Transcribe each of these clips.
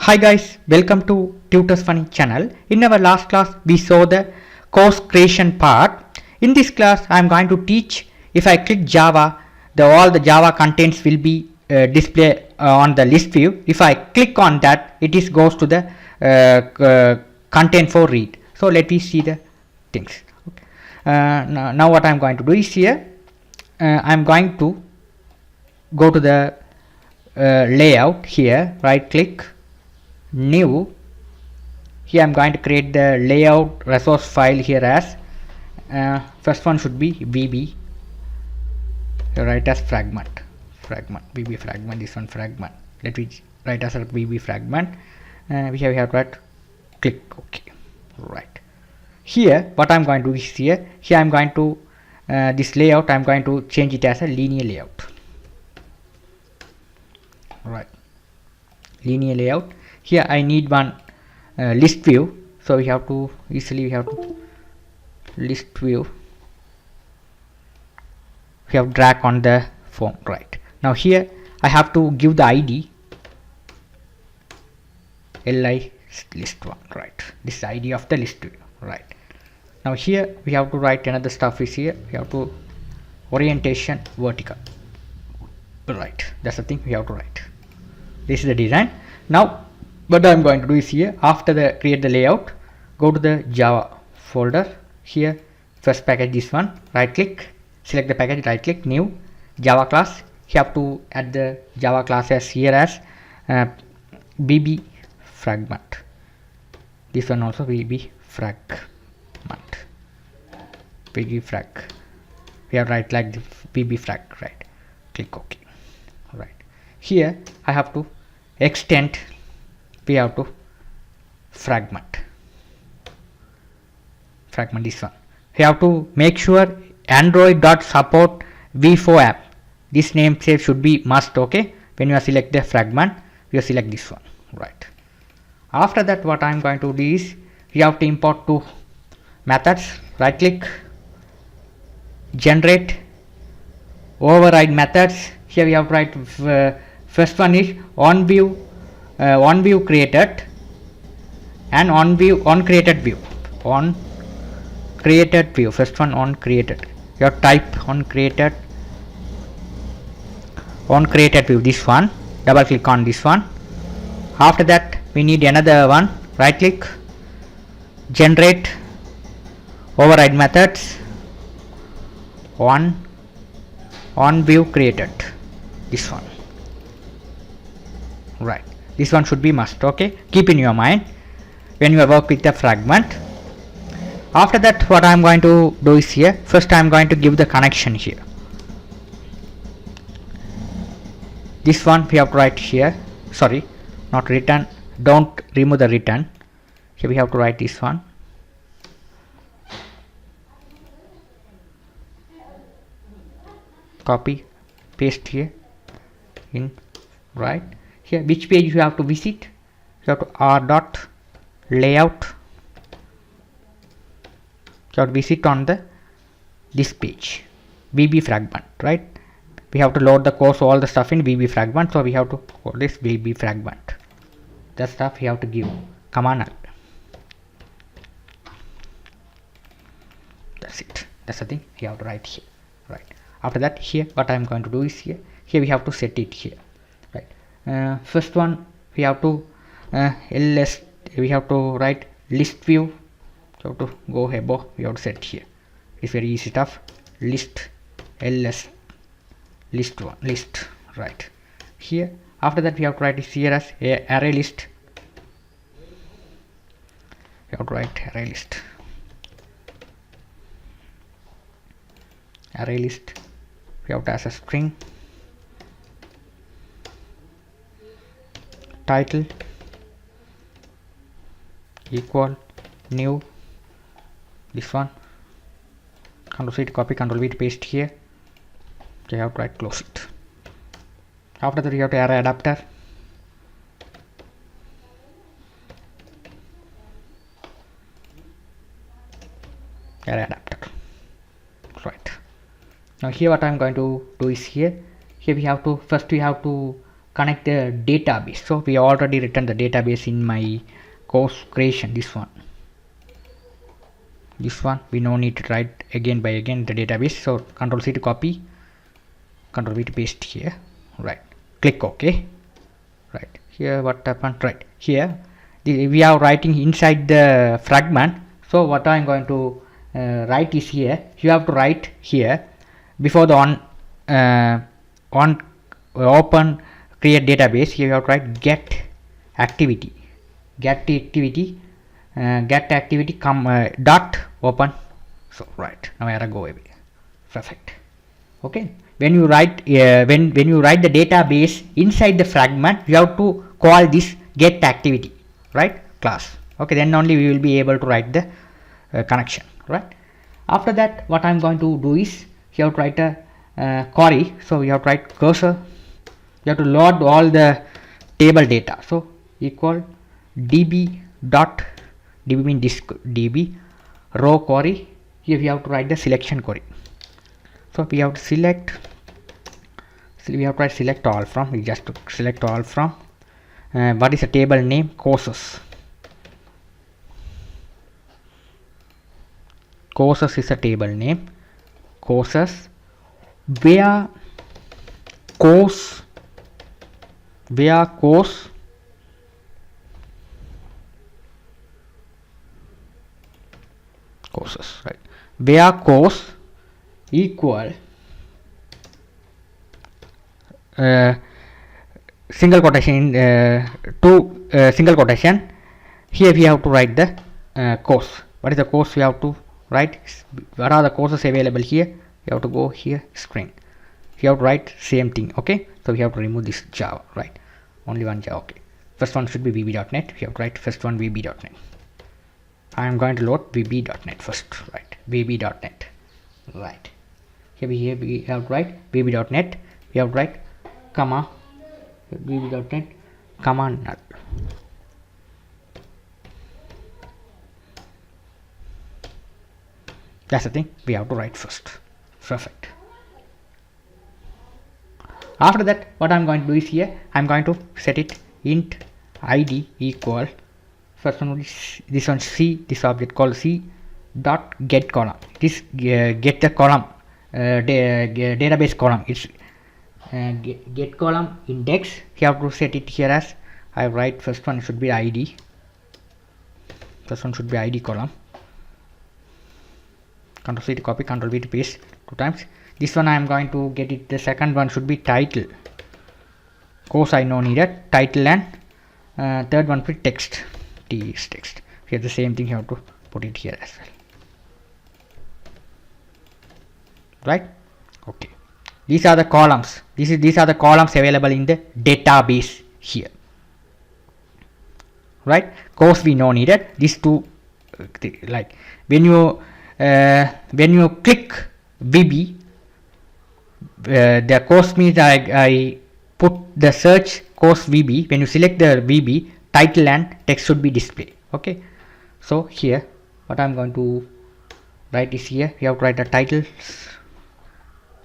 Hi guys, welcome to Tutors Funny channel. In our last class we saw the course creation part. In this class I am going to teach if I click Java, all the Java contents will be displayed on the list view. If I click on that, it is goes to the content for read. So let me see the things. Okay. Now what I am going to do is here I am going to go to the layout here, right click, new. Here I'm going to create the layout resource file here as first one should be VB, write as fragment VB fragment, this one fragment, let me write as a VB fragment. We have to write click OK. Right here what I'm going to do is here I'm going to this layout I'm going to change it as a linear layout. Right, linear layout. Here I need one list view, so we have to list view, we have drag on the form. Right, now here I have to give the ID li list one. Right, this is ID of the list view. Right, now here we have to write another stuff is here we have to orientation vertical. Right, that's the thing we have to write. This is the design. Now what I'm going to do is here after the create the layout, go to the Java folder. Here first package, this one, right click, select the package, right click, new Java class. You have to add the Java class as here as BB fragment, this one also BB fragment, BB frag, we have write like the BB frag. Right, click OK. Right, here I have to extend, we have to fragment this one. We have to make sure android.support v4 app, this namespace should be must. Okay, when you are select the fragment you select this one. Right, after that what I am going to do is we have to import two methods. Right click, generate override methods. Here we have to write first one is on view created and on created view. First one on created, your type on created view, this one, double click on this one. After that we need another one, right click, generate override methods on view created, this one. Right, this one should be must. Okay, keep in your mind when you work with the fragment. After that what I am going to do is here first I am going to give the connection here, this one we have to write here, sorry, not return, don't remove the return. Here we have to write this one, copy paste here in. Right, here which page you have to visit, you have to r dot layout, you have to visit on the this page VB fragment. Right, we have to load the course all the stuff in VB fragment, so we have to call this VB fragment, that stuff we have to give command L. That's it, that's the thing we have to write here. Right, after that here what I am going to do is here we have to set it here. Right, first one we have to ls, we have to write list view, so to go above we have to set here, it's very easy stuff, list ls list one list. Right, here after that we have to write here as array list, we have to write array list, we have to as a string, title equal new, this one, Ctrl C to copy, Ctrl V to paste here, you have to write close it. After that you have to array adapter, Right, now here what I am going to do is here we have to first we have to connect the database. So we already written the database in my course creation. This one we no need to write again by again the database. So Control C to copy, Control V to paste here, right, click OK. Right here what happened, right here we are writing inside the fragment. So what I'm going to write is here, you have to write here before the on open create database. Here you have to write get activity come dot open. So right now I go away. Perfect. Okay, when you write when you write the database inside the fragment, you have to call this get activity, right, class. Okay, then only we will be able to write the connection, right. After that what I'm going to do is you have to write a query. So you have to write cursor, you have to load all the table data. So equal db dot db means this db row query. Here we have to write the selection query. So we have to select, we have to write select all from, we just to select all from what is the table name, courses. Courses is a table name, courses, where course courses, right, where course equal single quotation single quotation. Here we have to write the course. What is the course we have to write? What are the courses available here? You have to go here, screen, you have to write same thing. Okay, so we have to remove this Java, right, only one Java. Okay, first one should be vb.net. We have to write first one vb.net. I am going to load vb.net first, right, vb.net, right. Here we have to write vb.net. We have to write comma vb.net comma null. That's the thing we have to write first. Perfect. After that what I'm going to do is here I'm going to set it int id equal, first one is this one c, this object called c dot get column. This get the column database column. It's get column index. You have to set it here as I write first one should be id. First one should be id column. Control C to copy, Control V to paste 2 times. This one I am going to get it. The second one should be title. Course I know needed title, and third one for text. T is text. Here the same thing you have to put it here as well. Right. Okay. These are the columns. These are the columns available in the database here. Right. Course we know needed. These two, like when you click VB, the course means I put the search course VB. When you select the VB, title and text should be displayed. Okay. So here what I'm going to write is here we have to write the titles.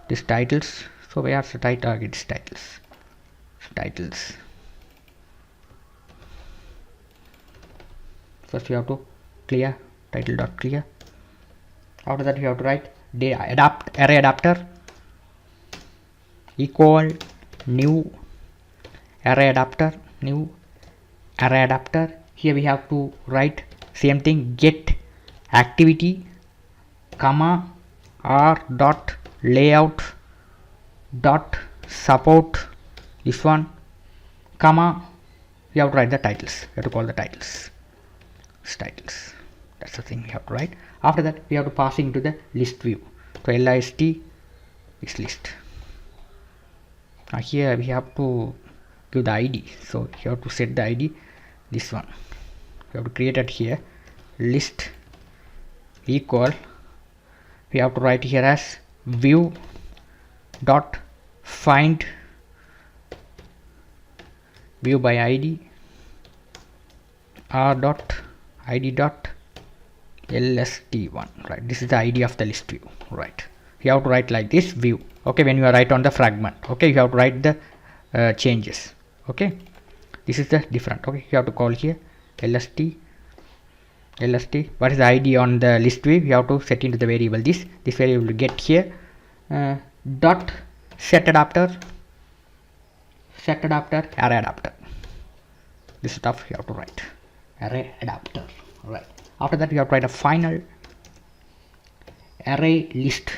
This titles. So where is the title? It's titles. First we have to clear title dot clear. After that we have to write array adapter equal new array adapter, Here we have to write same thing, get activity comma r dot layout dot support, this one comma we have to write the titles. We have to call the titles. That's the thing we have to write. After that we have to pass into the list view. So list is list. Now here we have to give the ID. So you have to set the ID, this one. We have to create it here, list equal, we have to write here as view dot find view by ID r dot id dot lst1, right. This is the ID of the list view, right. You have to write like this view. Okay, when you are write on the fragment, okay, you have to write the changes. Okay, this is the different. Okay, you have to call here lst. What is the id on the list view? You have to set into the variable this variable will get here dot set adapter array adapter. This stuff you have to write array adapter. Right, after that you have to write a final array list.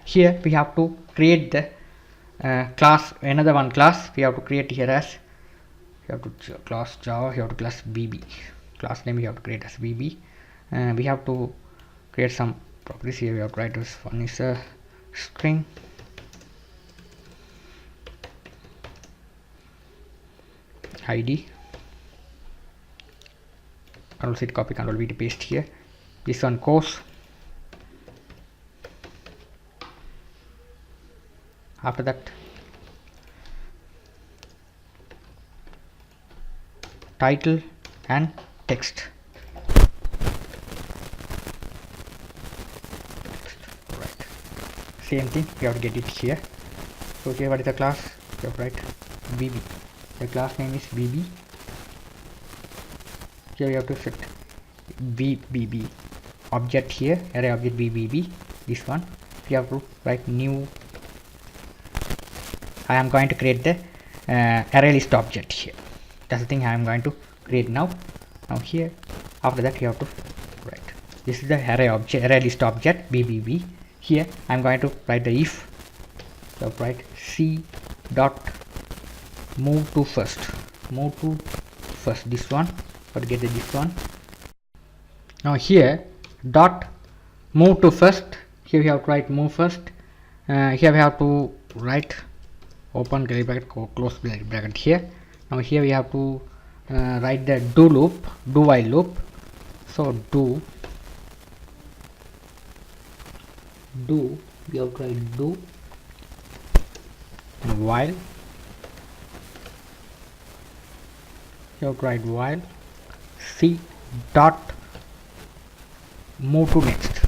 Here we have to create the class, another one class we have to create here as, you have to class Java, you have to class bb, class name you have to create as bb. We have to create some properties here. We have to write this one is a string id, Ctrl C copy, Ctrl V to paste here. This one course. After that title and text. Right, same thing you have to get it here. So here what is the class? You have to write bb. The class name is bb. Here you have to set bb object here, array object bbb. This one you have to write new. I am going to create the array list object here. That's the thing I am going to create now. Here after that you have to write, this is the array list object bbb. Here I am going to write the if. So write c dot move to first, this one, but get this one. Now here dot move to first, here we have to write move first. Here we have to write open curly bracket, close bracket here. Now here we have to write the do while loop. So do we have to write do and while, you have to write while c dot move to next.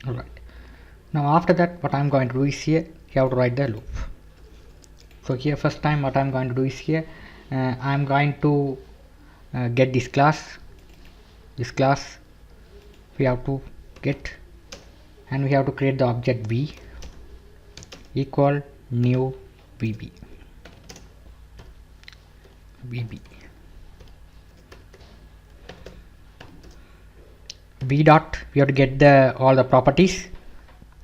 Alright, now after that what I am going to do is here you have to write the loop. So here first time what I am going to do is here I am going to get this class we have to get, and we have to create the object b equal new bb. B dot, we have to get the all the properties.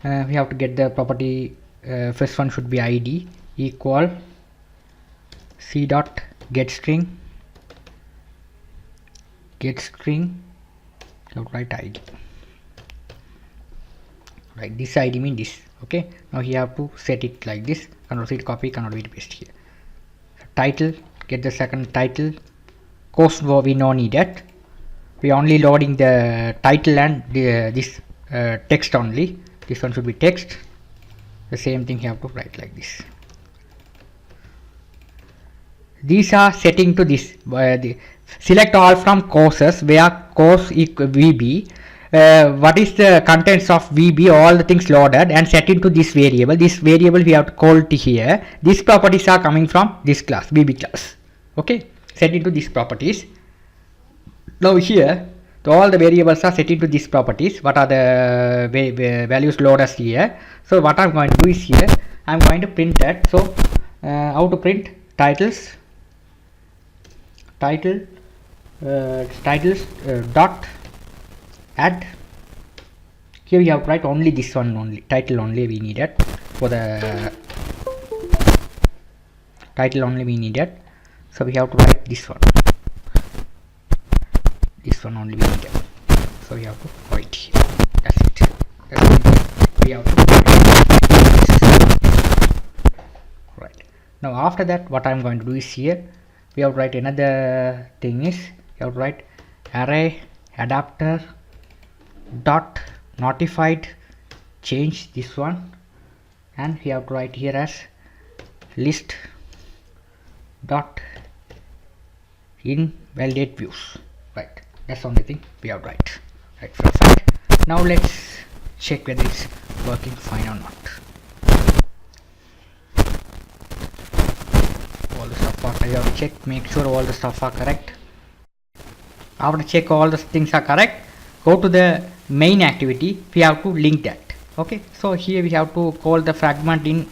We have to get the property, first one should be id equal c dot get string, so write id. Right, this id mean this. Okay, now you have to set it like this. Ctrl C copy, Ctrl V to paste here. Title, get the second title. Course we no need that. We are only loading the title and this text only. This one should be text. The same thing you have to write like this. These are setting to this. Select all from courses where course equal VB. What is the contents of VB? All the things loaded and set into this variable. This variable we have to call to here. These properties are coming from this class, VB class. Okay, set into these properties. Now here all the variables are set into these properties. What are the values loaded here? So what I'm going to do is here I'm going to print that. So how to print titles dot add. Here we have to write only this one, only title only we need it. For the title only we need it, so we have to write this one. This one only we need it, so we have to write here. That's it. We have to right. Now after that what I'm going to do is here we have to write another thing is you have to write array adapter dot notified change this one, and we have to write here as list dot invalidate views. Right, that's the only thing we have to write. Right, perfect. Now let's check whether it's working fine or not. All the stuff are, you have to check, make sure all the stuff are correct. After check all the things are correct, go to the main activity. We have to link that. Okay, so here we have to call the fragment in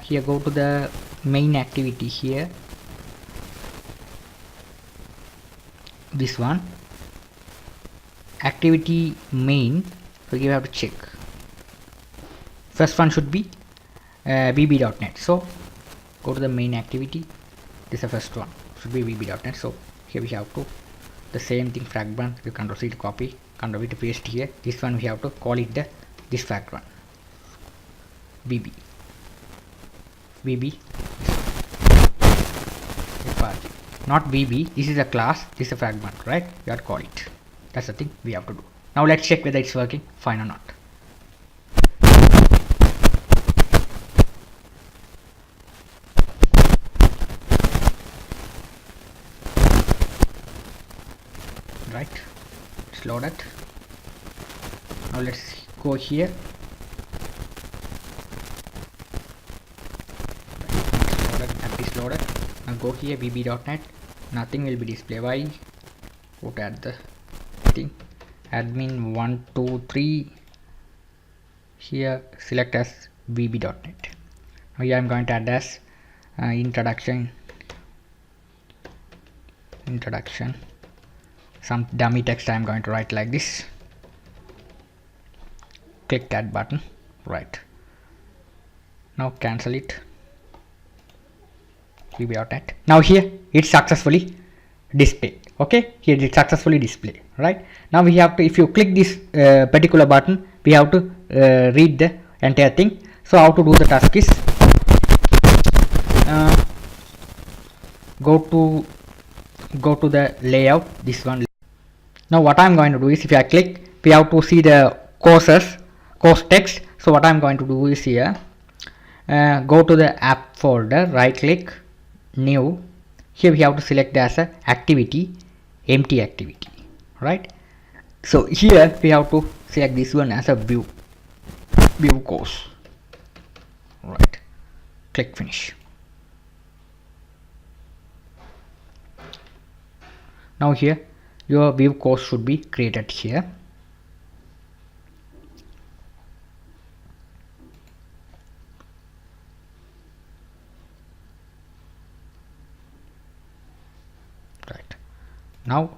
here. Go to the main activity here, this one, activity main. So you have to check, first one should be vb.net. so go to the main activity, this is the first one, should be vb.net. so here we have to the same thing, fragment. You can proceed to copy, Ctrl V to paste here. This one we have to call it this fragment vb not vb. This is a class, this is a fragment, right? You have to call it. That's the thing we have to do. Now let's check whether it's working fine or not. Right, it's loaded. Now let's go here. App is loaded. Now go here, vb.net. Nothing will be displayed. Why? Put at the thing, admin 123 here, select as vb.net. Now here I'm going to add as introduction, some dummy text I'm going to write like this. Click that button. Right, now cancel it, vb.net. Now here it's successfully displayed. Okay, here it's successfully displayed. Right, now we have to, if you click this particular button, we have to read the entire thing. So how to do the task is go to the layout, this one. Now what I'm going to do is, if I click, we have to see the course text. So what I'm going to do is here, go to the app folder, right click, new. Here we have to select as a activity, empty activity. Right, so here we have to select this one as a view course. Right, click finish. Now here your view course should be created here. Right, now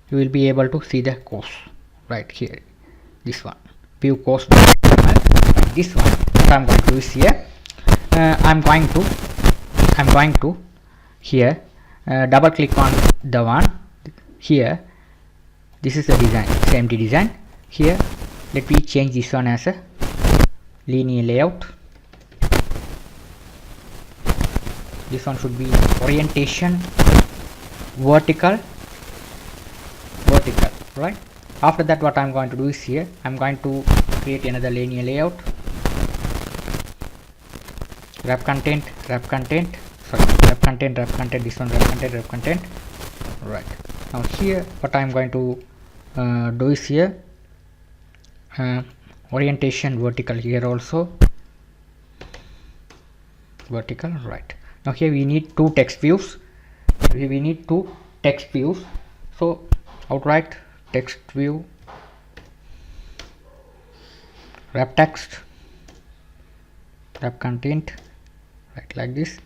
you will be able to see the course right here, this one, view course. This one, what I'm going to do is here, I'm going to here double click on the one here. This is the design, it's empty design. Here let me change this one as a linear layout. This one should be orientation vertical. Right, after that what I'm going to do is here, I'm going to create another linear layout, wrap content, this one wrap content. Right, now here what I'm going to do is here, orientation vertical, here also vertical. Right, now here we need two text views. So outright text view, wrap text, wrap content, right, like this.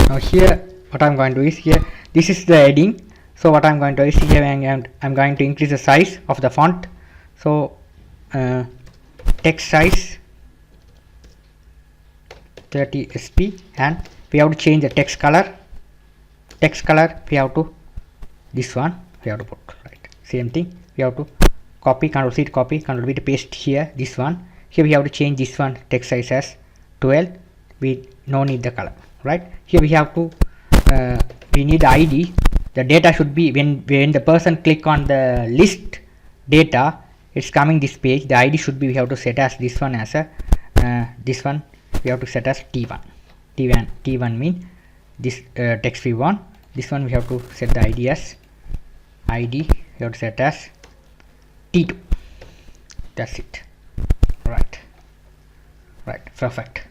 Now here what I'm going to do is here, this is the heading. So what I'm going to do is here, I'm going to increase the size of the font. So text size 30 sp, and we have to change the text color. We have to, this one we have to put, right, same thing. We have to copy, Ctrl C to copy, Ctrl V to paste here, this one. Here we have to change this one text size as 12. We no need the color. Right, here we have to we need the ID. The data should be, when the person click on the list data, it's coming this page. The ID should be, we have to set as this one as a this one we have to set as t1 mean this text we want. This one we have to set the id as id, we have to set as t2. That's it. Right, perfect.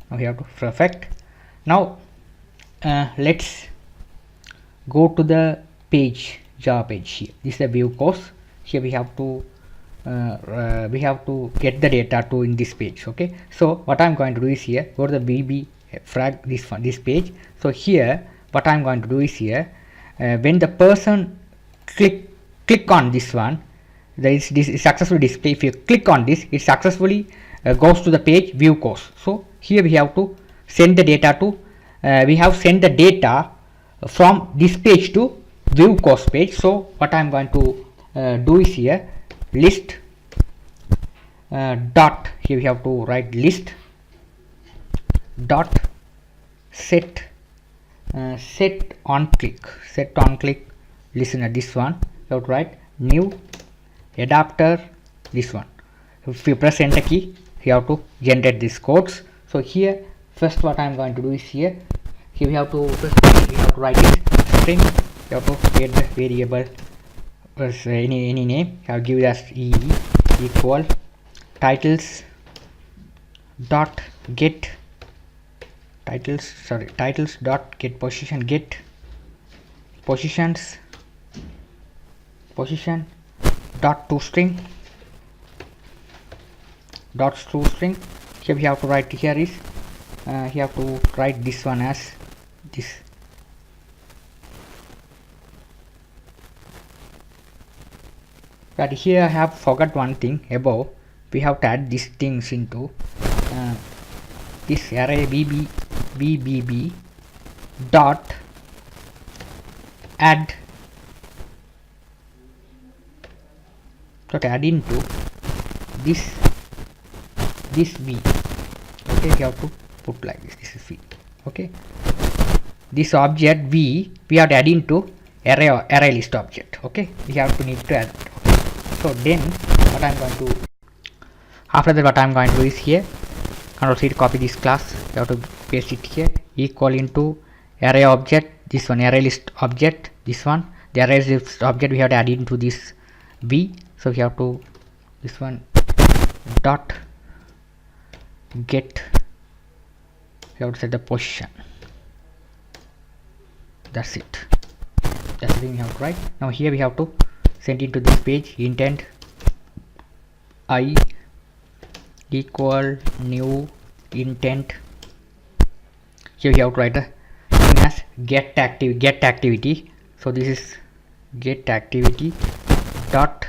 Now we have to perfect. Now let's go to the page, Java page. Here this is the view course. Here we have to get the data to in this page. Okay, so what I'm going to do is here go to the VB frag this page. So here what I'm going to do is here when the person click on this one, this is successfully display. If you click on this, it successfully goes to the page view course. So here we have to send the data to we have sent the data from this page to view course page. So what I'm going to do is here list dot, here we have to write list dot set on click listener. This one you have to write new adapter. This one, if you press enter key, you have to generate these codes. So here first what I'm going to do is here we have to write this string. You have to create the variable any name. I'll give it as e equal titles dot get titles dot get position positions position dot toString. Here we have to write here is you have to write this one as this. But here I have forgot one thing above. We have to add these things into this array bbb dot add into this v. Okay, you have to put like this is v. Okay, this object v we have to add into array list object. Okay, we have to need to add. So then what I'm going to, after that what I'm going to do is here Control C to copy this class. You have to paste it here, equal into array object, this one array list object, this one the array list object we have to add into this v. So we have to this one dot get, you have to set the position. That's it. That's the thing we have to write. Now here we have to send into this page intent I equal new intent. Here we have to write the thing as get activity. So this is get activity dot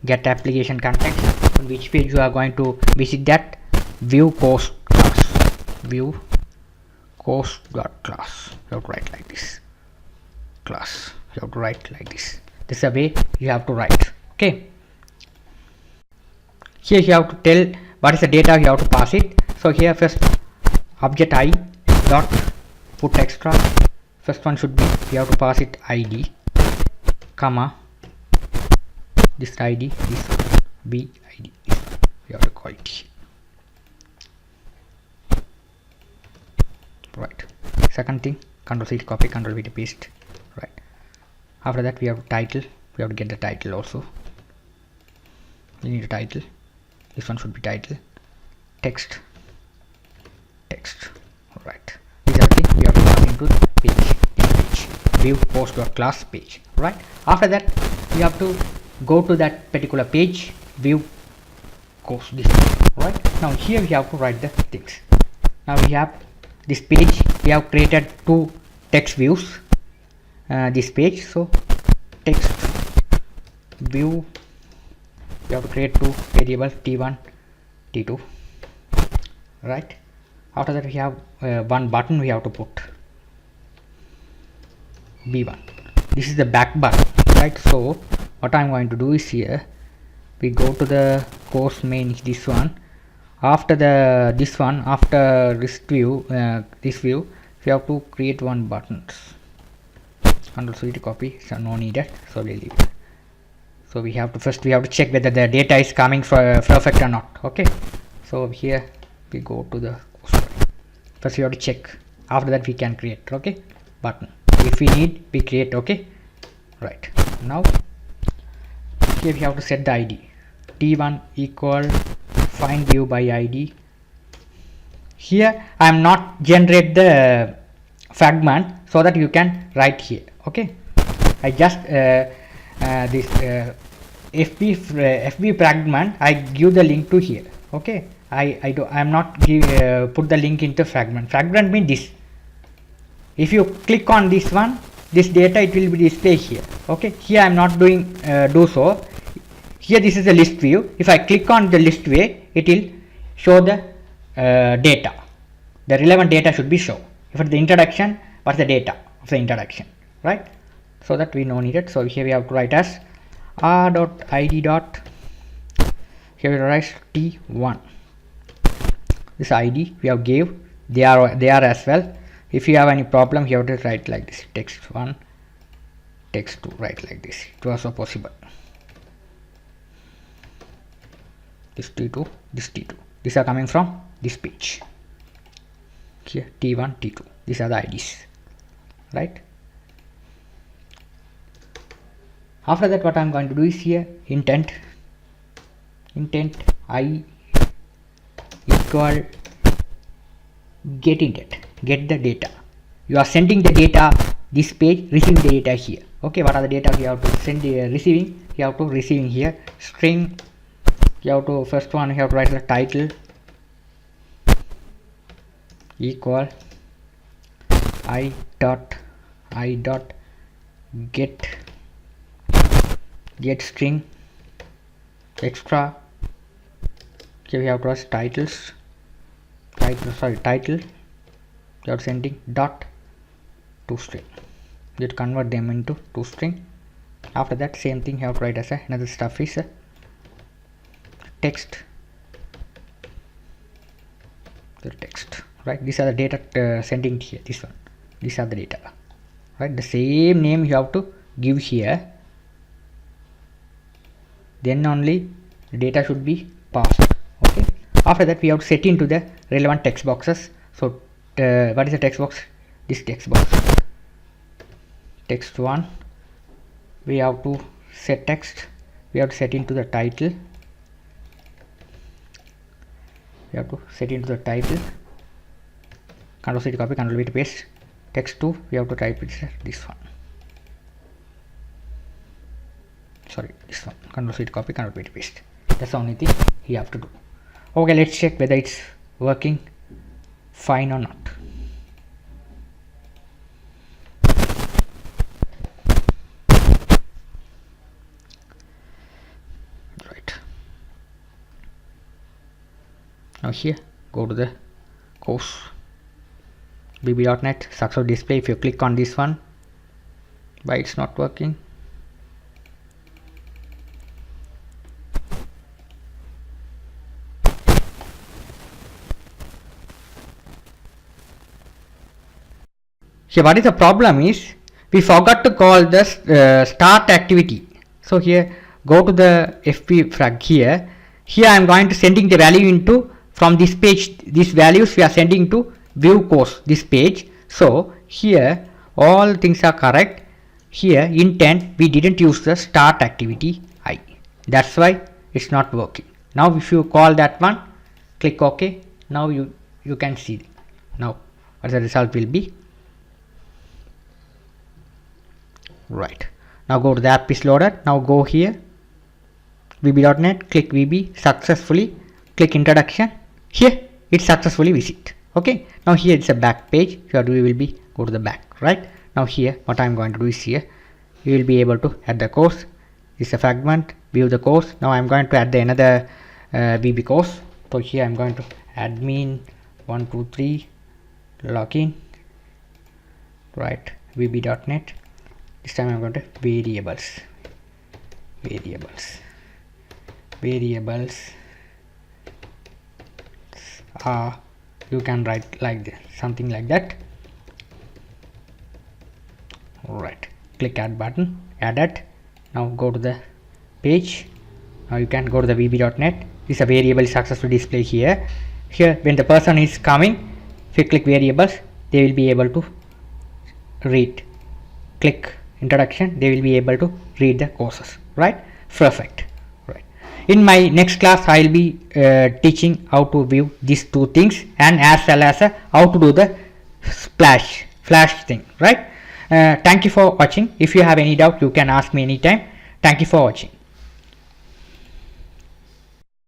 get application context, on which page you are going to visit that view course class. You have to write like this class. You have to write like this. This is the way you have to write. Okay, here you have to tell what is the data you have to pass it. So here first object I dot put extra. First one should be you have to pass it id comma this id, this b id, this one you have to call it. Right, second thing Control C to copy, Control V to paste. Right, after that we have to title, we have to get the title also. We need a title, this one should be title, text. Right, these are the things we have to pass into the page view post.class page. Right, after that we have to go to that particular page view course, this one. Right, now here we have to write the things. Now we have this page, we have created two text views this page. So text view, we have to create two variables t1 t2. Right, after that we have one button we have to put b1. This is the back button. Right, so what I'm going to do is here we go to the course main, this one. After this one, after this view, we have to create one button. Control C to copy, so no needed, so we'll leave it. So we have to check whether the data is coming for perfect or not. Okay, so here we go to the course file. First we have to check, after that we can create, okay, button. If we need, we create, okay. Right, now here we have to set the ID. t1 equal find view by ID. Here I am not generate the fragment, so that you can write here, okay. I just this FB fragment, I give the link to here, okay. I am not put the link into fragment. Fragment means this. If you click on this one, this data, it will be displayed here, okay. Here I am not doing do so. Here this is a list view. If I click on the list view, it will show the data. The relevant data should be shown. If it's the introduction, what's the data of the introduction, right? So that we know needed. So here we have to write as r.id dot, here we write t1. This ID we have gave, they are as well. If you have any problem, you have to write like this, text1, text2, write like this. It was also possible. This t2, this t2. These are coming from this page. Here t1, t2. These are the IDs, right? After that, what I am going to do is here intent I equal get intent, get the data. You are sending the data this page, receiving the data here, okay. What are the data we have to send, receiving? You have to receiving here string. You have to, first one you have to write the title equal I dot get string extra. Here we have to write title. You are sending dot to string. You convert them into to string. After that, same thing you have to write as another stuff is text, the text, right? These are the data sending here, this one, these are the data, right? The same name you have to give here, then only the data should be passed, okay. After that, we have to set into the relevant text boxes. So what is the text box? This text box, text1, we have to set text, we have to set into the title. We have to set into the title, Ctrl C to copy, Ctrl V to paste. Text2, we have to type it this one, sorry, this one, Ctrl C to copy, Ctrl V to paste. That's the only thing you have to do. Okay, let's check whether it's working fine or not. Now here, go to the course bb.net success display. If you click on this one, why it's not working? Here what is the problem is we forgot to call the start activity. So here go to the FP frag here. Here I am going to sending the value into from this page, these values we are sending to view course, this page. So here all things are correct. Here intent we didn't use the start activity I. That's why it's not working. Now if you call that one, click OK. Now you can see now what the result will be. Right. Now go to the app is loaded. Now go here vb.net, click vb, successfully click introduction. Here it successfully visit. Okay, now here it's a back page. Here we will be go to the back, right? Now here what I'm going to do is here you will be able to add the course. This is a fragment, view the course. Now I'm going to add the another VB course. So here I'm going to admin 123 login, right? vb.net. This time I'm going to variables you can write like this, something like that. Right, click add button, add it. Now go to the page. Now you can go to the vb.net. This is a variable successful display here. here when the person is coming, if you click variables, they will be able to read. Click introduction, they will be able to read the courses, right? Perfect. Right. In my next class, I will be teaching how to view these two things, and as well as how to do the flash thing, right? Thank you for watching. If you have any doubt, you can ask me anytime. Thank you for watching.